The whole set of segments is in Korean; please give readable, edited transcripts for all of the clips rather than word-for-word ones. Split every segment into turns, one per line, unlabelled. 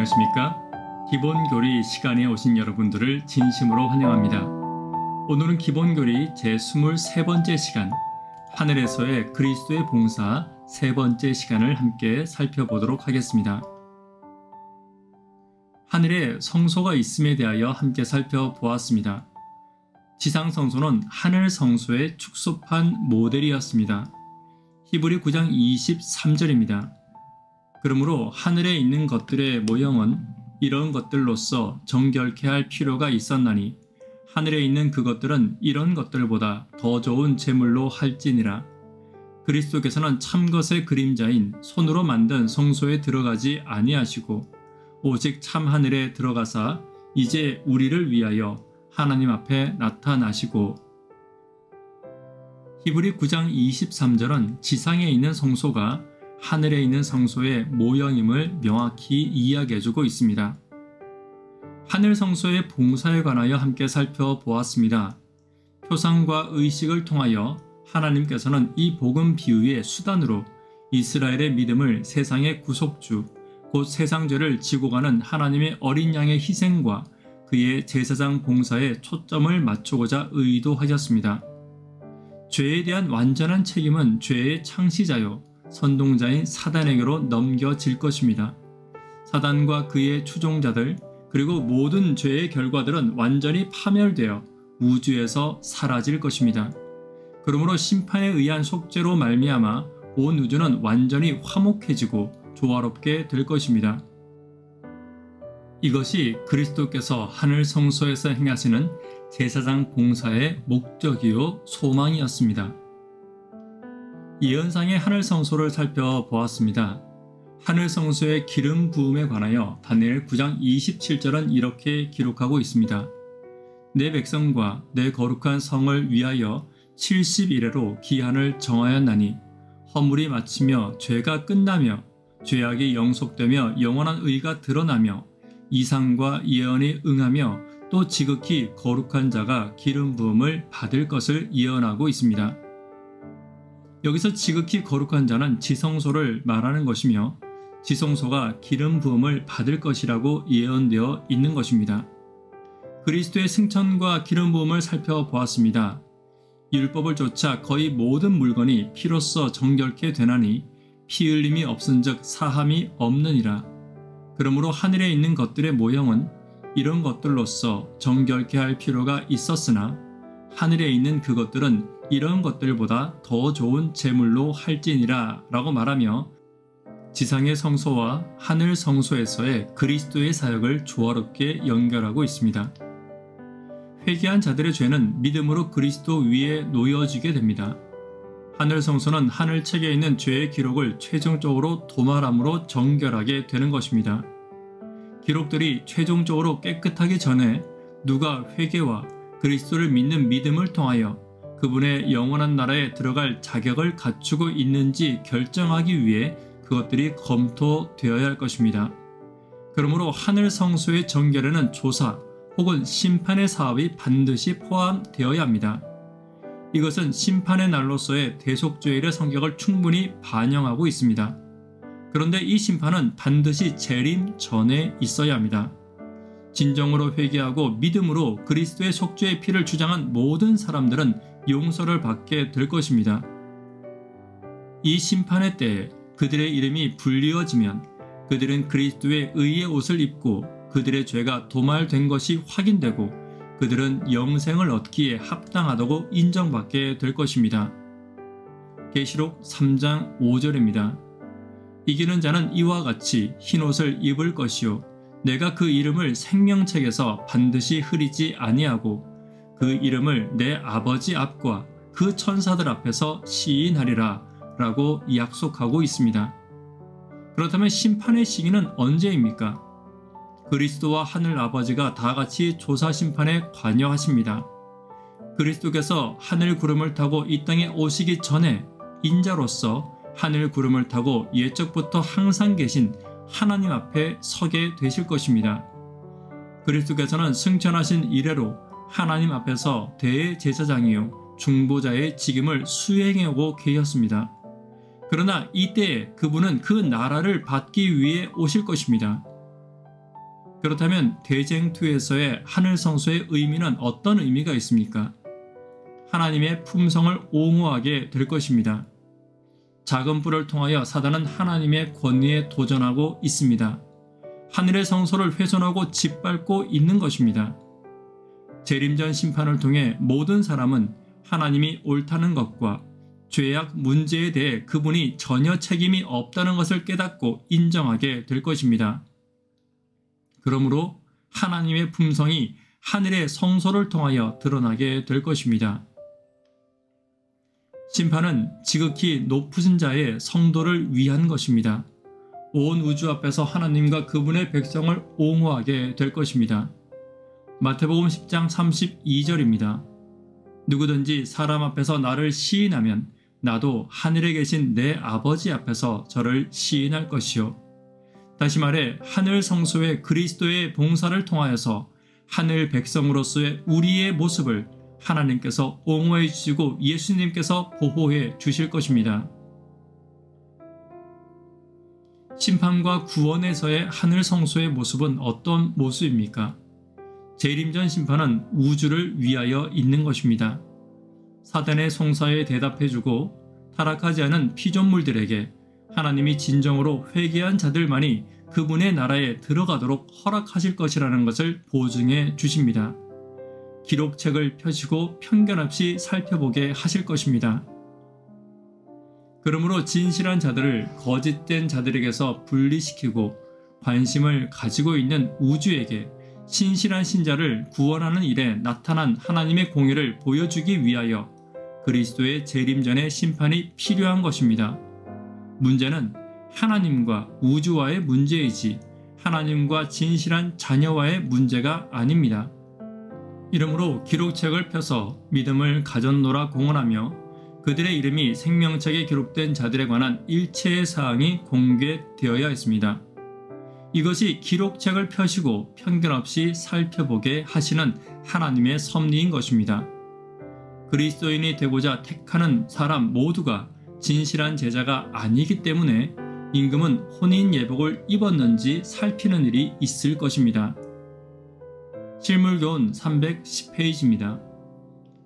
안녕하십니까? 기본교리 시간에 오신 여러분들을 진심으로 환영합니다. 오늘은 기본교리 제23번째 시간, 하늘에서의 그리스도의 봉사 세 번째 시간을 함께 살펴보도록 하겠습니다. 하늘에 성소가 있음에 대하여 함께 살펴보았습니다. 지상 성소는 하늘 성소의 축소판 모델이었습니다. 히브리 9장 23절입니다. 그러므로 하늘에 있는 것들의 모형은 이런 것들로서 정결케 할 필요가 있었나니 하늘에 있는 그것들은 이런 것들보다 더 좋은 제물로 할지니라. 그리스도께서는 참것의 그림자인 손으로 만든 성소에 들어가지 아니하시고 오직 참 하늘에 들어가사 이제 우리를 위하여 하나님 앞에 나타나시고. 히브리 9장 23절은 지상에 있는 성소가 하늘에 있는 성소의 모형임을 명확히 이야기해주고 있습니다. 하늘 성소의 봉사에 관하여 함께 살펴보았습니다. 표상과 의식을 통하여 하나님께서는 이 복음 비유의 수단으로 이스라엘의 믿음을 세상의 구속주, 곧 세상죄를 지고 가는 하나님의 어린 양의 희생과 그의 제사장 봉사에 초점을 맞추고자 의도하셨습니다. 죄에 대한 완전한 책임은 죄의 창시자요 선동자인 사단에게로 넘겨질 것입니다. 사단과 그의 추종자들 그리고 모든 죄의 결과들은 완전히 파멸되어 우주에서 사라질 것입니다. 그러므로 심판에 의한 속죄로 말미암아 온 우주는 완전히 화목해지고 조화롭게 될 것입니다. 이것이 그리스도께서 하늘 성소에서 행하시는 제사장 봉사의 목적이요 소망이었습니다. 예언상의 하늘 성소를 살펴보았습니다. 하늘 성소의 기름 부음에 관하여 다니엘 9장 27절은 이렇게 기록하고 있습니다. 내 백성과 내 거룩한 성을 위하여 70일에로 기한을 정하였나니 허물이 마치며 죄가 끝나며 죄악이 영속되며 영원한 의가 드러나며 이상과 예언이 응하며 또 지극히 거룩한 자가 기름 부음을 받을 것을 예언하고 있습니다. 여기서 지극히 거룩한 자는 지성소를 말하는 것이며 지성소가 기름 부음을 받을 것이라고 예언되어 있는 것입니다. 그리스도의 승천과 기름 부음을 살펴보았습니다. 율법을 쫓아 거의 모든 물건이 피로써 정결케 되나니 피 흘림이 없은즉 사함이 없느니라. 그러므로 하늘에 있는 것들의 모형은 이런 것들로서 정결케 할 필요가 있었으나 하늘에 있는 그것들은 이런 것들보다 더 좋은 제물로 할지니라 라고 말하며 지상의 성소와 하늘 성소에서의 그리스도의 사역을 조화롭게 연결하고 있습니다. 회개한 자들의 죄는 믿음으로 그리스도 위에 놓여지게 됩니다. 하늘 성소는 하늘 책에 있는 죄의 기록을 최종적으로 도말함으로 정결하게 되는 것입니다. 기록들이 최종적으로 깨끗하기 전에 누가 회개와 그리스도를 믿는 믿음을 통하여 그분의 영원한 나라에 들어갈 자격을 갖추고 있는지 결정하기 위해 그것들이 검토되어야 할 것입니다. 그러므로 하늘 성소의 정결에는 조사 혹은 심판의 사업이 반드시 포함되어야 합니다. 이것은 심판의 날로서의 대속죄일의 성격을 충분히 반영하고 있습니다. 그런데 이 심판은 반드시 재림 전에 있어야 합니다. 진정으로 회개하고 믿음으로 그리스도의 속죄의 피를 주장한 모든 사람들은 용서를 받게 될 것입니다. 이 심판의 때에 그들의 이름이 불리어지면 그들은 그리스도의 의의 옷을 입고 그들의 죄가 도말된 것이 확인되고 그들은 영생을 얻기에 합당하다고 인정받게 될 것입니다. 계시록 3장 5절입니다. 이기는 자는 이와 같이 흰옷을 입을 것이요 내가 그 이름을 생명책에서 반드시 흐리지 아니하고 그 이름을 내 아버지 앞과 그 천사들 앞에서 시인하리라 라고 약속하고 있습니다. 그렇다면 심판의 시기는 언제입니까? 그리스도와 하늘 아버지가 다같이 조사 심판에 관여하십니다. 그리스도께서 하늘 구름을 타고 이 땅에 오시기 전에 인자로서 하늘 구름을 타고 옛적부터 항상 계신 하나님 앞에 서게 되실 것입니다. 그리스도께서는 승천하신 이래로 하나님 앞에서 대제사장이요 중보자의 직임을 수행해오고 계셨습니다. 그러나 이때에 그분은 그 나라를 받기 위해 오실 것입니다. 그렇다면 대쟁투에서의 하늘 성소의 의미는 어떤 의미가 있습니까? 하나님의 품성을 옹호하게 될 것입니다. 작은 뿔을 통하여 사단은 하나님의 권위에 도전하고 있습니다. 하늘의 성소를 훼손하고 짓밟고 있는 것입니다. 재림전 심판을 통해 모든 사람은 하나님이 옳다는 것과 죄악 문제에 대해 그분이 전혀 책임이 없다는 것을 깨닫고 인정하게 될 것입니다. 그러므로 하나님의 품성이 하늘의 성소를 통하여 드러나게 될 것입니다. 심판은 지극히 높으신 자의 성도를 위한 것입니다. 온 우주 앞에서 하나님과 그분의 백성을 옹호하게 될 것입니다. 마태복음 10장 32절입니다. 누구든지 사람 앞에서 나를 시인하면 나도 하늘에 계신 내 아버지 앞에서 저를 시인할 것이요. 다시 말해 하늘 성소의 그리스도의 봉사를 통하여서 하늘 백성으로서의 우리의 모습을 하나님께서 옹호해 주시고 예수님께서 보호해 주실 것입니다. 심판과 구원에서의 하늘 성소의 모습은 어떤 모습입니까? 재림전 심판은 우주를 위하여 있는 것입니다. 사단의 송사에 대답해주고 타락하지 않은 피조물들에게 하나님이 진정으로 회개한 자들만이 그분의 나라에 들어가도록 허락하실 것이라는 것을 보증해 주십니다. 기록책을 펴시고 편견 없이 살펴보게 하실 것입니다. 그러므로 진실한 자들을 거짓된 자들에게서 분리시키고 관심을 가지고 있는 우주에게 신실한 신자를 구원하는 일에 나타난 하나님의 공의를 보여주기 위하여 그리스도의 재림전의 심판이 필요한 것입니다. 문제는 하나님과 우주와의 문제이지 하나님과 진실한 자녀와의 문제가 아닙니다. 이러므로 기록책을 펴서 믿음을 가졌노라 공언하며 그들의 이름이 생명책에 기록된 자들에 관한 일체의 사항이 공개되어야 했습니다. 이것이 기록책을 펴시고 편견 없이 살펴보게 하시는 하나님의 섭리인 것입니다. 그리스도인이 되고자 택하는 사람 모두가 진실한 제자가 아니기 때문에 임금은 혼인 예복을 입었는지 살피는 일이 있을 것입니다. 실물교훈 310페이지입니다.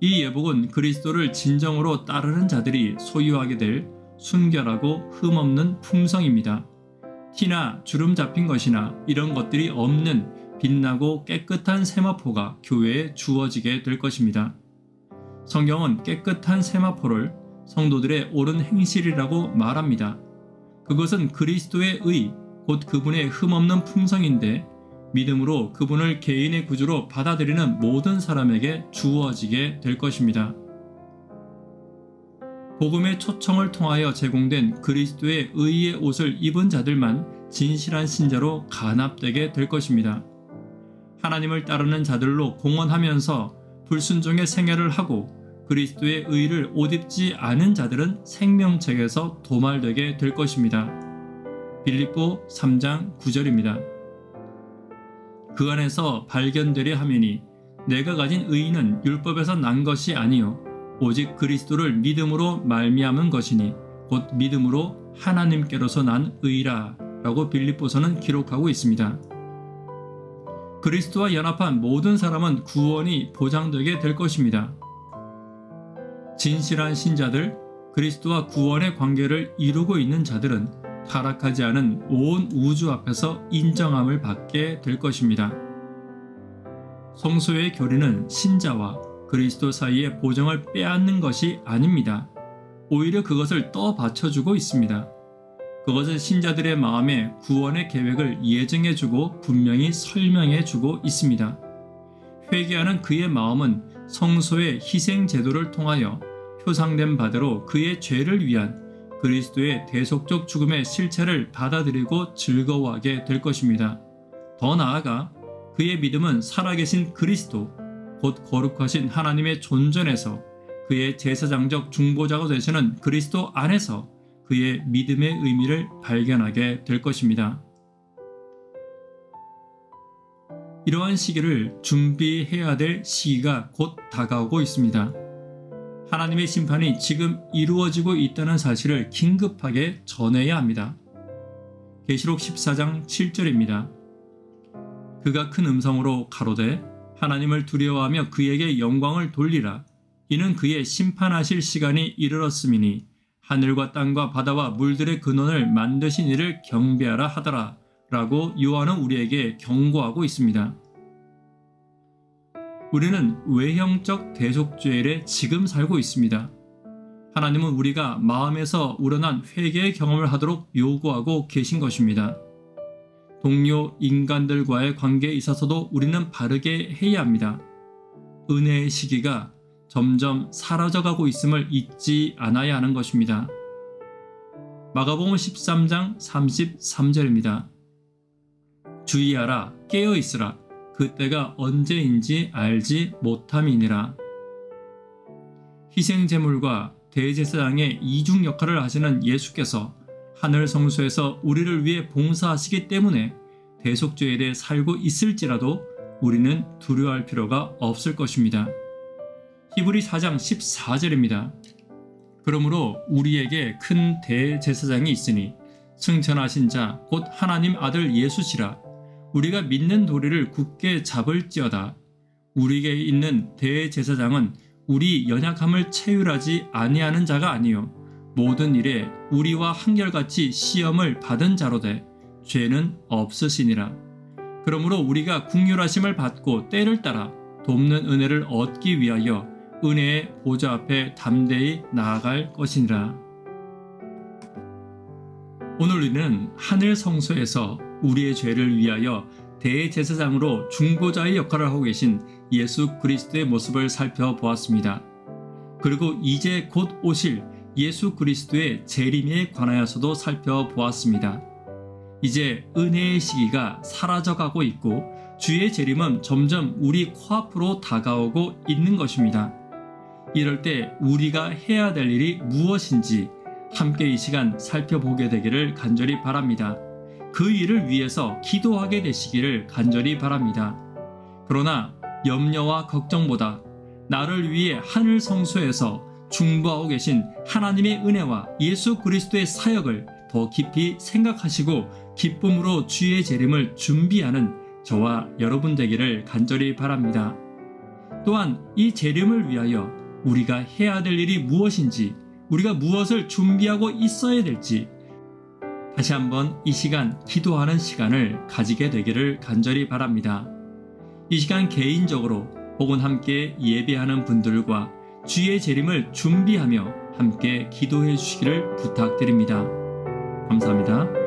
이 예복은 그리스도를 진정으로 따르는 자들이 소유하게 될 순결하고 흠없는 품성입니다. 티나 주름 잡힌 것이나 이런 것들이 없는 빛나고 깨끗한 세마포가 교회에 주어지게 될 것입니다. 성경은 깨끗한 세마포를 성도들의 옳은 행실이라고 말합니다. 그것은 그리스도의 의, 곧 그분의 흠없는 품성인데 믿음으로 그분을 개인의 구주로 받아들이는 모든 사람에게 주어지게 될 것입니다. 복음의 초청을 통하여 제공된 그리스도의 의의 옷을 입은 자들만 진실한 신자로 간합되게 될 것입니다. 하나님을 따르는 자들로 공언하면서 불순종의 생애를 하고 그리스도의 의를 옷 입지 않은 자들은 생명책에서 도말되게 될 것입니다. 빌립보 3장 9절입니다. 그 안에서 발견되려 하매니 내가 가진 의는 율법에서 난 것이 아니요 오직 그리스도를 믿음으로 말미암은 것이니 곧 믿음으로 하나님께로서 난 의라 라고 빌립보서는 기록하고 있습니다. 그리스도와 연합한 모든 사람은 구원이 보장되게 될 것입니다. 진실한 신자들, 그리스도와 구원의 관계를 이루고 있는 자들은 타락하지 않은 온 우주 앞에서 인정함을 받게 될 것입니다. 성소의 교리는 신자와 그리스도 사이의 보정을 빼앗는 것이 아닙니다. 오히려 그것을 떠받쳐주고 있습니다. 그것은 신자들의 마음에 구원의 계획을 예정해주고 분명히 설명해주고 있습니다. 회개하는 그의 마음은 성소의 희생 제도를 통하여 표상된 바대로 그의 죄를 위한 그리스도의 대속적 죽음의 실체를 받아들이고 즐거워하게 될 것입니다. 더 나아가 그의 믿음은 살아계신 그리스도, 곧 거룩하신 하나님의 존전에서 그의 제사장적 중보자가 되시는 그리스도 안에서 그의 믿음의 의미를 발견하게 될 것입니다. 이러한 시기를 준비해야 될 시기가 곧 다가오고 있습니다. 하나님의 심판이 지금 이루어지고 있다는 사실을 긴급하게 전해야 합니다. 계시록 14장 7절입니다. 그가 큰 음성으로 가로되 하나님을 두려워하며 그에게 영광을 돌리라. 이는 그의 심판하실 시간이 이르렀음이니 하늘과 땅과 바다와 물들의 근원을 만드신 이를 경배하라 하더라 라고 요한은 우리에게 경고하고 있습니다. 우리는 외형적 대속죄일에 지금 살고 있습니다. 하나님은 우리가 마음에서 우러난 회개의 경험을 하도록 요구하고 계신 것입니다. 동료 인간들과의 관계에 있어서도 우리는 바르게 해야 합니다. 은혜의 시기가 점점 사라져가고 있음을 잊지 않아야 하는 것입니다. 마가복음 13장 33절입니다. 주의하라, 깨어있으라. 그때가 언제인지 알지 못함이니라. 희생제물과 대제사장의 이중 역할을 하시는 예수께서 하늘 성소에서 우리를 위해 봉사하시기 때문에 대속죄일에 살고 있을지라도 우리는 두려워할 필요가 없을 것입니다. 히브리 4장 14절입니다. 그러므로 우리에게 큰 대제사장이 있으니 승천하신 자 곧 하나님 아들 예수시라. 우리가 믿는 도리를 굳게 잡을지어다. 우리에게 있는 대제사장은 우리 연약함을 체휼하지 아니하는 자가 아니요 모든 일에 우리와 한결같이 시험을 받은 자로되 죄는 없으시니라. 그러므로 우리가 긍휼하심을 받고 때를 따라 돕는 은혜를 얻기 위하여 은혜의 보좌 앞에 담대히 나아갈 것이니라. 오늘 우리는 하늘 성소에서 우리의 죄를 위하여 대제사장으로 중보자의 역할을 하고 계신 예수 그리스도의 모습을 살펴보았습니다. 그리고 이제 곧 오실 예수 그리스도의 재림에 관하여서도 살펴보았습니다. 이제 은혜의 시기가 사라져가고 있고 주의 재림은 점점 우리 코앞으로 다가오고 있는 것입니다. 이럴 때 우리가 해야 될 일이 무엇인지 함께 이 시간 살펴보게 되기를 간절히 바랍니다. 그 일을 위해서 기도하게 되시기를 간절히 바랍니다. 그러나 염려와 걱정보다 나를 위해 하늘 성소에서 중보하고 계신 하나님의 은혜와 예수 그리스도의 사역을 더 깊이 생각하시고 기쁨으로 주의 재림을 준비하는 저와 여러분 되기를 간절히 바랍니다. 또한 이 재림을 위하여 우리가 해야 될 일이 무엇인지, 우리가 무엇을 준비하고 있어야 될지 다시 한번 이 시간 기도하는 시간을 가지게 되기를 간절히 바랍니다. 이 시간 개인적으로 혹은 함께 예배하는 분들과 주의 재림을 준비하며 함께 기도해 주시기를 부탁드립니다. 감사합니다.